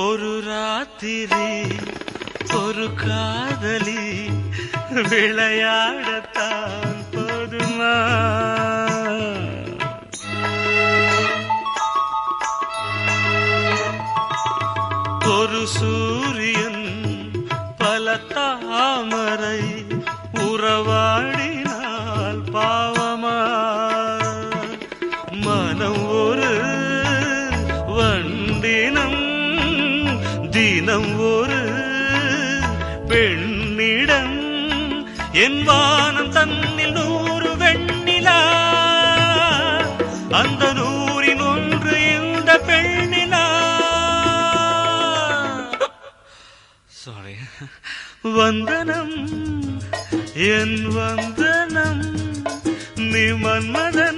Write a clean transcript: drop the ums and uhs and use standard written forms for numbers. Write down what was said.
ஒரு ராத்திரி ஒரு காதலி விளையாடத்தான் போதுமா? ஒரு சூரியன் பல தாமரை உறவாடினால் பாவமா? மனம் ஒரு வண்டினம் தினம் ஒரு பெண்ணிடம் என் வானம் தன்னில் 100 வெண்ணிலா அந்த 100இன் ஒன்று இந்த பெண்ணிலா. சாரி. வந்தனம் என் வந்தனம் நீ மன்மதன்